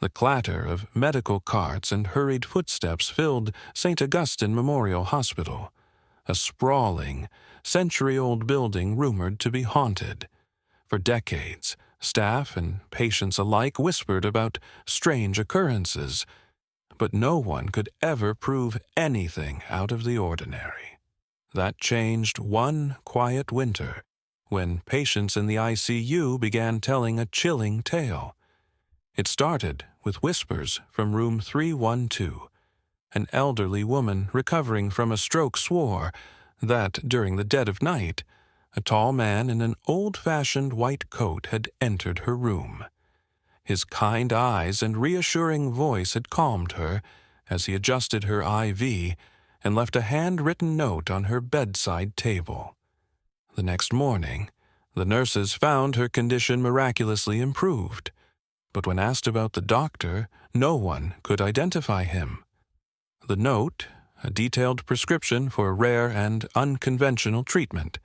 The clatter of medical carts and hurried footsteps filled St. Augustine Memorial Hospital, a sprawling, century-old building rumored to be haunted. For decades, staff and patients alike whispered about strange occurrences, but no one could ever prove anything out of the ordinary. That changed one quiet winter, when patients in the ICU began telling a chilling tale. It started with whispers from room 312. An elderly woman recovering from a stroke swore that, during the dead of night, a tall man in an old-fashioned white coat had entered her room. His kind eyes and reassuring voice had calmed her as he adjusted her IV and left a handwritten note on her bedside table. The next morning, the nurses found her condition miraculously improved, but when asked about the doctor, no one could identify him. The note, a detailed prescription for rare and unconventional treatment,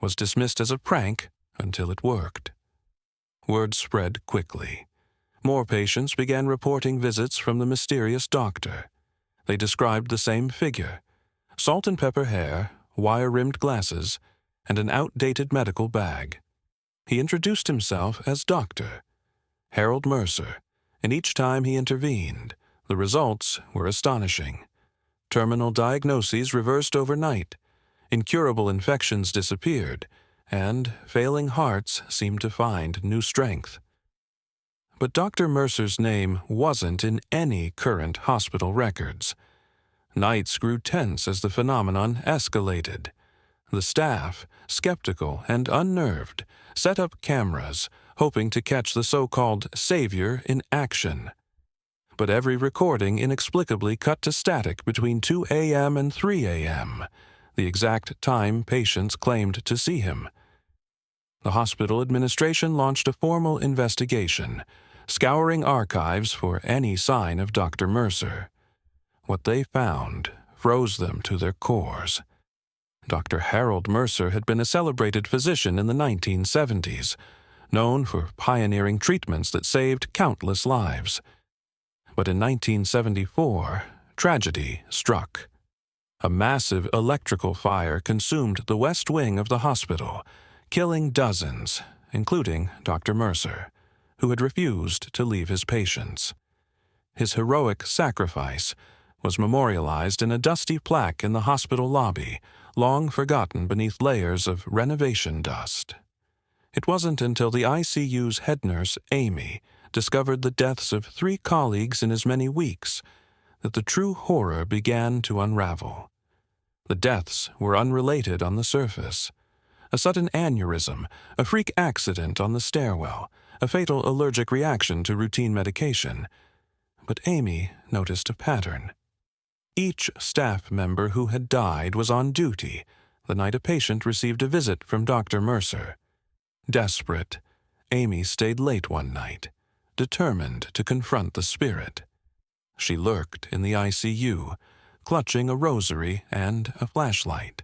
was dismissed as a prank until it worked. Word spread quickly. More patients began reporting visits from the mysterious doctor. They described the same figure: salt and pepper hair, wire-rimmed glasses, and an outdated medical bag. He introduced himself as Dr. Harold Mercer, and each time he intervened, the results were astonishing. Terminal diagnoses reversed overnight, incurable infections disappeared, and failing hearts seemed to find new strength. But Dr. Mercer's name wasn't in any current hospital records. Nights grew tense as the phenomenon escalated. The staff, skeptical and unnerved, set up cameras, hoping to catch the so-called savior in action. But every recording inexplicably cut to static between 2 a.m. and 3 a.m., the exact time patients claimed to see him. The hospital administration launched a formal investigation, scouring archives for any sign of Dr. Mercer. What they found froze them to their cores. Dr. Harold Mercer had been a celebrated physician in the 1970s, known for pioneering treatments that saved countless lives. But in 1974, tragedy struck. A massive electrical fire consumed the west wing of the hospital, killing dozens, including Dr. Mercer, who had refused to leave his patients. His heroic sacrifice was memorialized in a dusty plaque in the hospital lobby, long forgotten beneath layers of renovation dust. It wasn't until the ICU's head nurse, Amy, discovered the deaths of 3 colleagues in as many weeks that the true horror began to unravel. The deaths were unrelated on the surface. A sudden aneurysm, a freak accident on the stairwell, a fatal allergic reaction to routine medication. But Amy noticed a pattern. Each staff member who had died was on duty the night a patient received a visit from Dr. Mercer. Desperate, Amy stayed late one night, determined to confront the spirit. She lurked in the ICU, clutching a rosary and a flashlight.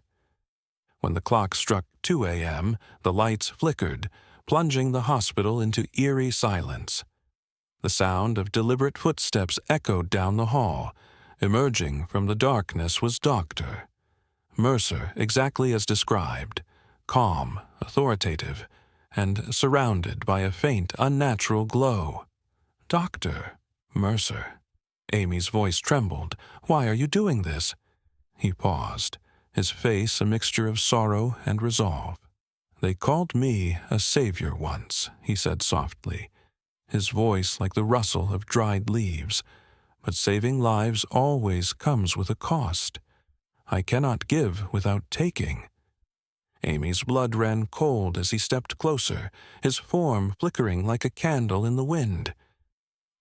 When the clock struck 2 a.m., the lights flickered, plunging the hospital into eerie silence. The sound of deliberate footsteps echoed down the hall. Emerging from the darkness was Dr. Mercer, exactly as described, calm, authoritative, and surrounded by a faint, unnatural glow. "Dr. Mercer." Amy's voice trembled. "Why are you doing this?" He paused, his face a mixture of sorrow and resolve. "They called me a savior once," he said softly, his voice like the rustle of dried leaves. "But saving lives always comes with a cost. I cannot give without taking." Amy's blood ran cold as he stepped closer, his form flickering like a candle in the wind.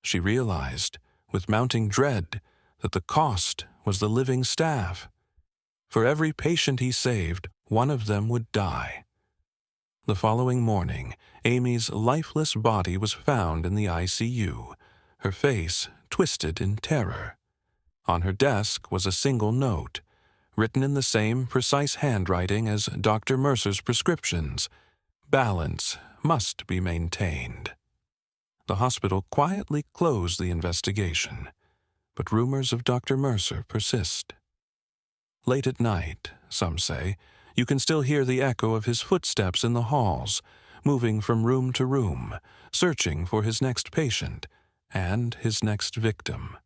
She realized, with mounting dread, that the cost was the living staff. For every patient he saved, one of them would die. The following morning, Amy's lifeless body was found in the ICU, her face twisted in terror. On her desk was a single note, written in the same precise handwriting as Dr. Mercer's prescriptions. "Balance must be maintained." the hospital quietly closed the investigation, but rumors of Dr. Mercer persist. Late at night, some say, you can still hear the echo of his footsteps in the halls, moving from room to room, searching for his next patient and his next victim.